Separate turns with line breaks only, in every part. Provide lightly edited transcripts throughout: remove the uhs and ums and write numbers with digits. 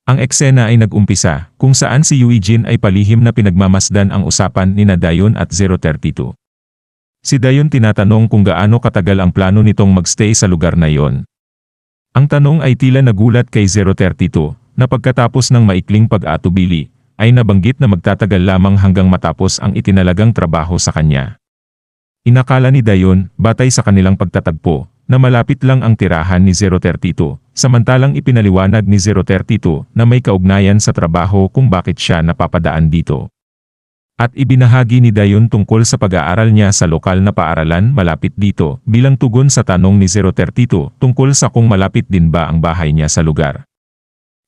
Ang eksena ay nag-umpisa, kung saan si Eugene ay palihim na pinagmamasdan ang usapan ni Dayon at 032. Si Dayon tinatanong kung gaano katagal ang plano nitong magstay sa lugar na yon. Ang tanong ay tila nagulat kay 032, na pagkatapos ng maikling pag-atubili, ay nabanggit na magtatagal lamang hanggang matapos ang itinalagang trabaho sa kanya. Inakala ni Dayon, batay sa kanilang pagtatagpo, na malapit lang ang tirahan ni 032, samantalang ipinaliwanag ni 032 na may kaugnayan sa trabaho kung bakit siya napapadaan dito. At ibinahagi ni Dayon tungkol sa pag-aaral niya sa lokal na paaralan malapit dito bilang tugon sa tanong ni 032 tungkol sa kung malapit din ba ang bahay niya sa lugar.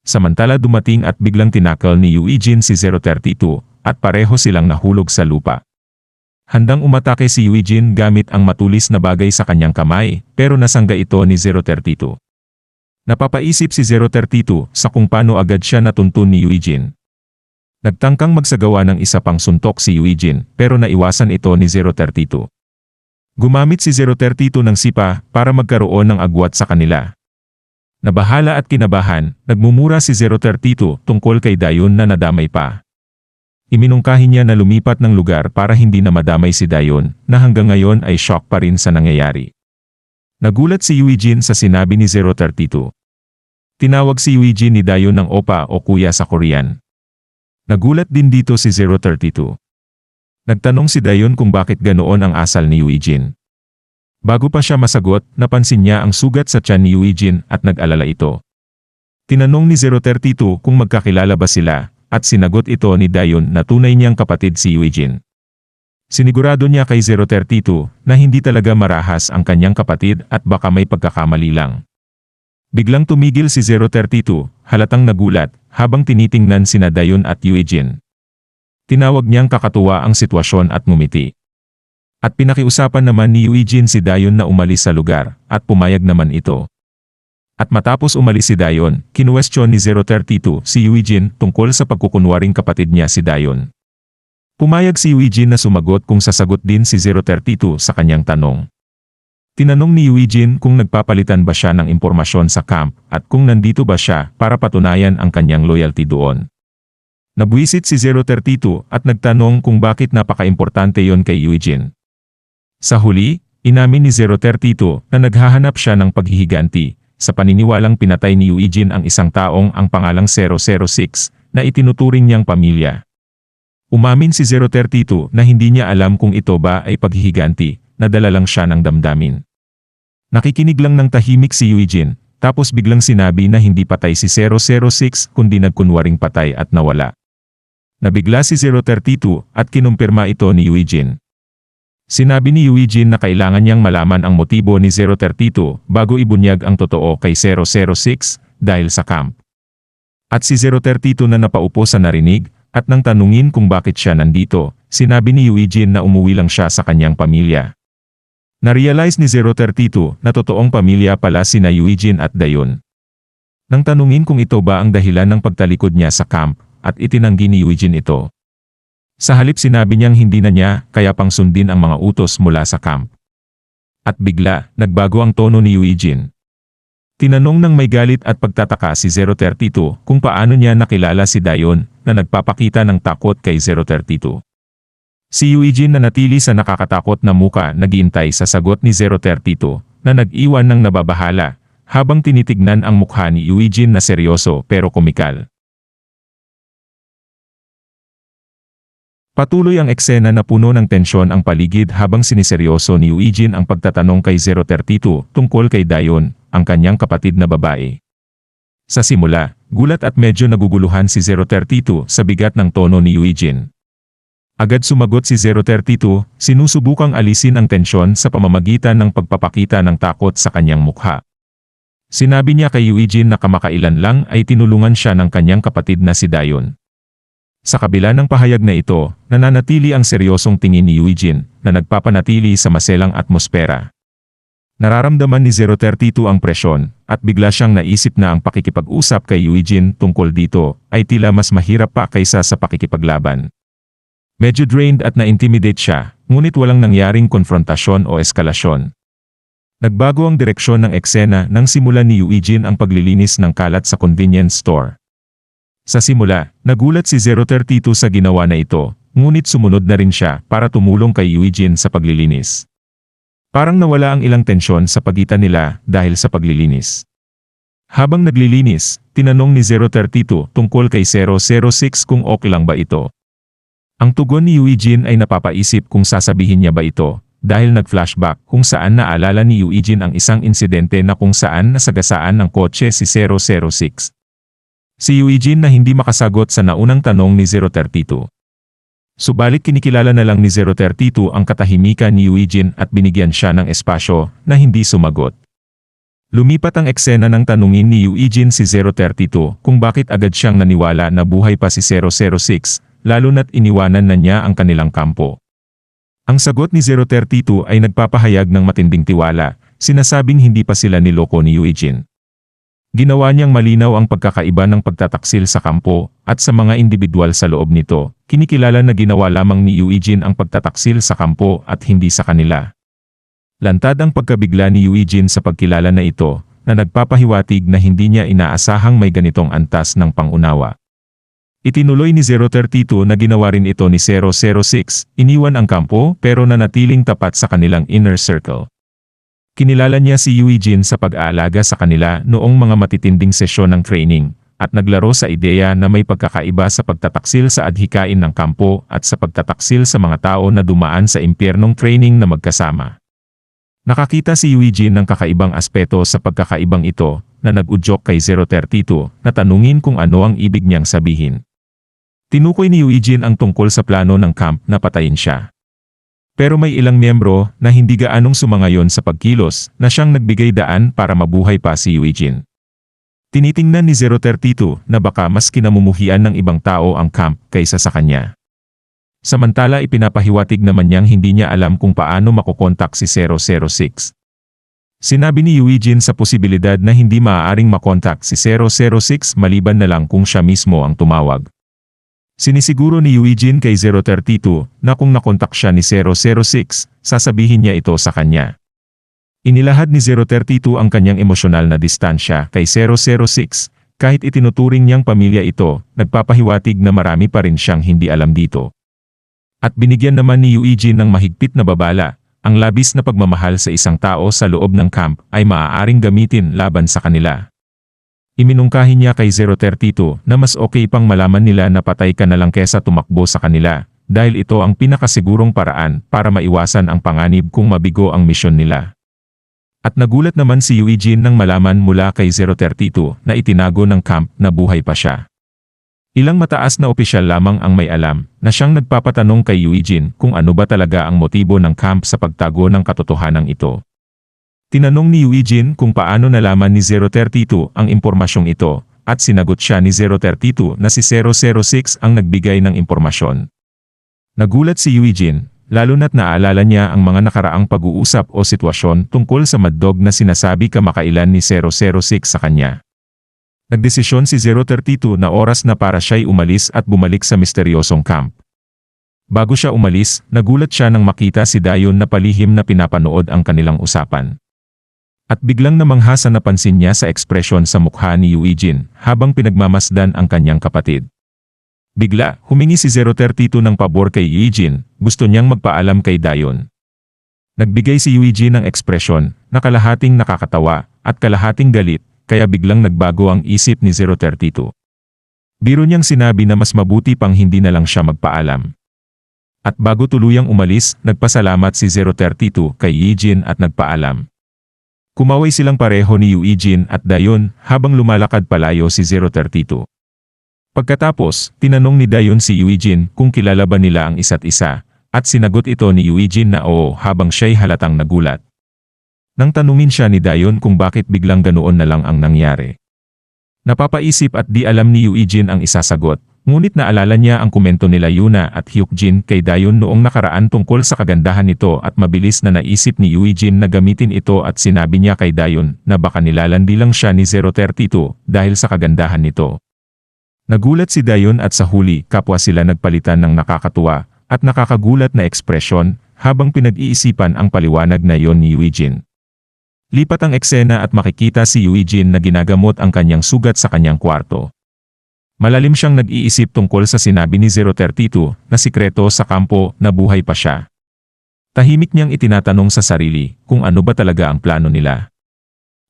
Samantala dumating at biglang tinakal ni Eugene si 032 at pareho silang nahulog sa lupa. Handang umatake si Eugene gamit ang matulis na bagay sa kanyang kamay, pero nasangga ito ni 032. Napapaisip si 032 sa kung paano agad siya natuntun ni Eugene. Nagtangkang magsagawa ng isa pang suntok si Eugene, pero naiwasan ito ni 032. Gumamit si 032 ng sipa para magkaroon ng agwat sa kanila. Nabahala at kinabahan, nagmumura si 032 tungkol kay Dayon na nadamay pa. Iminungkahi niya na lumipat ng lugar para hindi na madamay si Dayon, na hanggang ngayon ay shock pa rin sa nangyayari. Nagulat si Eugene sa sinabi ni 032. Tinawag si Eugene ni Dayon ng opa o kuya sa Korean. Nagulat din dito si 032. Nagtanong si Dayon kung bakit ganoon ang asal ni Eugene. Bago pa siya masagot, napansin niya ang sugat sa tiyan ni Eugene at nag-alala ito. Tinanong ni 032 kung magkakilala ba sila, at sinagot ito ni Dayon na tunay niyang kapatid si Eugene. Sinigurado niya kay 032 na hindi talaga marahas ang kanyang kapatid at baka may pagkakamali lang. Biglang tumigil si 032, halatang nagulat, habang tinitingnan sina Dayon at Eugene. Tinawag niyang kakatuwa ang sitwasyon at ngumiti. At pinakiusapan naman ni Eugene si Dayon na umalis sa lugar, at pumayag naman ito. At matapos umalis si Dayon, kinuwestiyon ni 032 si Eugene tungkol sa pagkukunwaring kapatid niya si Dayon. Pumayag si Eugene na sumagot kung sasagot din si 032 sa kanyang tanong. Tinanong ni Eugene kung nagpapalitan ba siya ng impormasyon sa camp at kung nandito ba siya para patunayan ang kanyang loyalty doon. Nabwisit si 032 at nagtanong kung bakit napaka-importante yon kay Eugene. Sa huli, inamin ni 032 na naghahanap siya ng paghihiganti, sa paniniwalang pinatay ni Eugene ang isang taong ang pangalang 006 na itinuturing niyang pamilya. Umamin si 032 na hindi niya alam kung ito ba ay paghihiganti, nadala lang siya ng damdamin. Nakikinig lang ng tahimik si Eugene, tapos biglang sinabi na hindi patay si 006 kundi nagkunwaring patay at nawala. Nabigla si 032 at kinumpirma ito ni Eugene. Sinabi ni Eugene na kailangan niyang malaman ang motibo ni 032 bago ibunyag ang totoo kay 006 dahil sa camp. At si 032 na napaupo sa narinig at nang tanungin kung bakit siya nandito, sinabi ni Eugene na umuwi lang siya sa kanyang pamilya. Na-realize ni 032 na totoong pamilya pala sina Eugene at Dayon. Nang tanungin kung ito ba ang dahilan ng pagtalikod niya sa camp, at itinanggi ni Eugene ito. Sa halip sinabi niyang hindi na niya kaya pang sundin ang mga utos mula sa camp. At bigla, nagbago ang tono ni Eugene. Tinanong ng may galit at pagtataka si 032 kung paano niya nakilala si Dayon na nagpapakita ng takot kay 032. Si Eugene na natili sa nakakatakot na muka naghihintay sa sagot ni 032 na nag-iwan ng nababahala habang tinitignan ang mukha ni Eugene na seryoso pero komikal. Patuloy ang eksena na puno ng tensyon ang paligid habang siniseryoso ni Eugene ang pagtatanong kay 032 tungkol kay Dayon, ang kanyang kapatid na babae. Sa simula, gulat at medyo naguguluhan si 032 sa bigat ng tono ni Eugene. Agad sumagot si 032, sinusubukang alisin ang tensyon sa pamamagitan ng pagpapakita ng takot sa kanyang mukha. Sinabi niya kay Eugene na kamakailan lang ay tinulungan siya ng kanyang kapatid na si Dayon. Sa kabila ng pahayag na ito, nananatili ang seryosong tingin ni Eugene na nagpapanatili sa maselang atmosfera. Nararamdaman ni 032 ang presyon at bigla siyang naisip na ang pakikipag-usap kay Eugene tungkol dito ay tila mas mahirap pa kaysa sa pakikipaglaban. Medyo drained at na-intimidate siya, ngunit walang nangyaring konfrontasyon o eskalasyon. Nagbago ang direksyon ng eksena nang simulan ni Eugene ang paglilinis ng kalat sa convenience store. Sa simula, nagulat si 032 sa ginawa na ito, ngunit sumunod na rin siya para tumulong kay Eugene sa paglilinis. Parang nawala ang ilang tensyon sa pagitan nila dahil sa paglilinis. Habang naglilinis, tinanong ni 032 tungkol kay 006 kung okay lang ba ito. Ang tugon ni Eugene ay napapaisip kung sasabihin niya ba ito, dahil nag-flashback kung saan naalala ni Eugene ang isang insidente na kung saan nasagasaan ng kotse si 006. Si Eugene na hindi makasagot sa naunang tanong ni 032. Subalit kinikilala na lang ni 032 ang katahimikan ni Eugene at binigyan siya ng espasyo na hindi sumagot. Lumipat ang eksena ng tanungin ni Eugene si 032 kung bakit agad siyang naniwala na buhay pa si 006, lalo na't iniwanan na niya ang kanilang kampo. Ang sagot ni 032 ay nagpapahayag ng matinding tiwala, sinasabing hindi pa sila niloko ni Eugene. Ginawa niyang malinaw ang pagkakaiba ng pagtataksil sa kampo at sa mga individual sa loob nito. Kinikilala na ginawa lamang ni Eugene ang pagtataksil sa kampo at hindi sa kanila. Lantad ang pagkabigla ni Eugene sa pagkilala na ito, na nagpapahiwatig na hindi niya inaasahang may ganitong antas ng pangunawa. Itinuloy ni 032 na ginawa rin ito ni 006, iniwan ang kampo pero nanatiling tapat sa kanilang inner circle. Kinilala niya si Eugene sa pag-aalaga sa kanila noong mga matitinding sesyon ng training, at naglaro sa ideya na may pagkakaiba sa pagtataksil sa adhikain ng kampo at sa pagtataksil sa mga tao na dumaan sa impyernong training na magkasama. Nakakita si Eugene ng kakaibang aspeto sa pagkakaibang ito, na nag-udyok kay 032 na tanungin kung ano ang ibig niyang sabihin. Tinukoy ni Eugene ang tungkol sa plano ng camp na patayin siya. Pero may ilang miyembro na hindi gaanong sumangayon sa pagkilos na siyang nagbigay daan para mabuhay pa si Eugene. Tinitingnan ni 032 na baka mas kinamumuhian ng ibang tao ang camp kaysa sa kanya. Samantala ipinapahiwatig naman niyang hindi niya alam kung paano makokontak si 006. Sinabi ni Eugene sa posibilidad na hindi maaaring makontak si 006 maliban na lang kung siya mismo ang tumawag. Sinisiguro ni Eugene kay 032 na kung nakontak siya ni 006, sasabihin niya ito sa kanya. Inilahad ni 032 ang kanyang emosyonal na distansya kay 006, kahit itinuturing niyang pamilya ito, nagpapahiwatig na marami pa rin siyang hindi alam dito. At binigyan naman ni Eugene ng mahigpit na babala, ang labis na pagmamahal sa isang tao sa loob ng camp ay maaaring gamitin laban sa kanila. Iminungkahi niya kay 032 na mas okay pang malaman nila na patay ka na lang kesa tumakbo sa kanila, dahil ito ang pinakasigurong paraan para maiwasan ang panganib kung mabigo ang misyon nila. At nagulat naman si Eugene nang malaman mula kay 032 na itinago ng camp na buhay pa siya. Ilang mataas na opisyal lamang ang may alam na siyang nagpapatanong kay Eugene kung ano ba talaga ang motibo ng camp sa pagtago ng katotohanan ito. Tinanong ni Eugene kung paano nalaman ni 032 ang impormasyong ito, at sinagot siya ni 032 na si 006 ang nagbigay ng impormasyon. Nagulat si Eugene, lalo na't naalala niya ang mga nakaraang pag-uusap o sitwasyon tungkol sa Mad Dog na sinasabi kamakailan ni 006 sa kanya. Nagdesisyon si 032 na oras na para siya'y umalis at bumalik sa misteryosong camp. Bago siya umalis, nagulat siya nang makita si Dayon na palihim na pinapanood ang kanilang usapan. At biglang namangha sa napansin niya sa ekspresyon sa mukha ni Eugene habang pinagmamasdan ang kanyang kapatid. Bigla, humingi si 032 ng pabor kay Eugene, gusto niyang magpaalam kay Dayon. Nagbigay si Eugene ng ekspresyon na kalahating nakakatawa at kalahating galit, kaya biglang nagbago ang isip ni 032. Biro niyang sinabi na mas mabuti pang hindi na lang siya magpaalam. At bago tuluyang umalis, nagpasalamat si 032 kay Eugene at nagpaalam. Kumaway silang pareho ni Eugene at Dayon habang lumalakad palayo si 032. Pagkatapos, tinanong ni Dayon si Eugene kung kilala ba nila ang isa't isa, at sinagot ito ni Eugene na oo habang siya'y halatang nagulat. Nang tanungin siya ni Dayon kung bakit biglang ganoon na lang ang nangyari. Napapaisip at di alam ni Eugene ang isasagot, ngunit naalala niya ang komento nila Yuna at Hyukjin kay Dayon noong nakaraan tungkol sa kagandahan nito at mabilis na naisip ni Eugene na gamitin ito at sinabi niya kay Dayon na baka nilalandi lang siya ni 032 dahil sa kagandahan nito. Nagulat si Dayon at sa huli kapwa sila nagpalitan ng nakakatuwa at nakakagulat na ekspresyon habang pinag-iisipan ang paliwanag na yon ni Eugene. Lipat ang eksena at makikita si Eugene na ginagamot ang kanyang sugat sa kanyang kwarto. Malalim siyang nag-iisip tungkol sa sinabi ni 032 na sikreto sa kampo na buhay pa siya. Tahimik niyang itinatanong sa sarili kung ano ba talaga ang plano nila.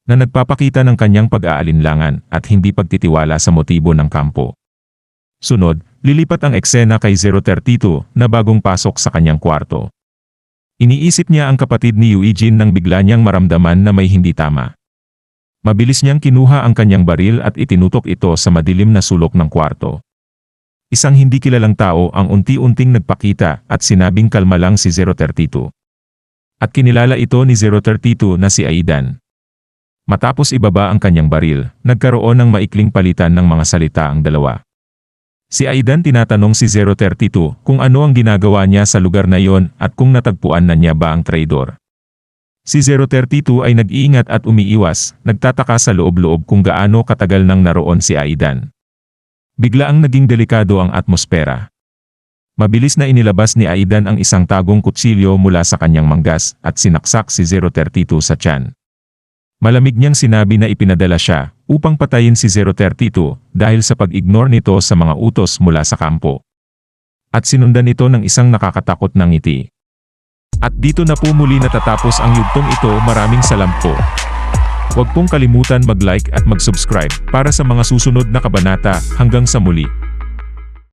Na nagpapakita ng kanyang pag-aalinlangan at hindi pagtitiwala sa motibo ng kampo. Sunod, lilipat ang eksena kay 032 na bagong pasok sa kanyang kwarto. Iniisip niya ang kapatid ni Eugene nang bigla niyang maramdaman na may hindi tama. Mabilis niyang kinuha ang kanyang baril at itinutok ito sa madilim na sulok ng kwarto. Isang hindi kilalang tao ang unti-unting nagpakita at sinabing kalma lang si 032. At kinilala ito ni 032 na si Aidan. Matapos ibaba ang kanyang baril, nagkaroon ng maikling palitan ng mga salita ang dalawa. Si Aidan tinatanong si 032 kung ano ang ginagawa niya sa lugar na iyon at kung natagpuan na niya ba ang traidor. Si 032 ay nag-iingat at umiiwas, nagtataka sa loob-loob kung gaano katagal nang naroon si Aidan. Bigla ang naging delikado ang atmosfera. Mabilis na inilabas ni Aidan ang isang tagong kutsilyo mula sa kanyang manggas at sinaksak si 032 sa tiyan. Malamig niyang sinabi na ipinadala siya upang patayin si 032 dahil sa pag-ignore nito sa mga utos mula sa kampo. At sinundan ito ng isang nakakatakot na ngiti. At dito na po muli natatapos ang yugtong ito. Maraming salamat po. Huwag pong kalimutan mag-like at mag-subscribe para sa mga susunod na kabanata. Hanggang sa muli.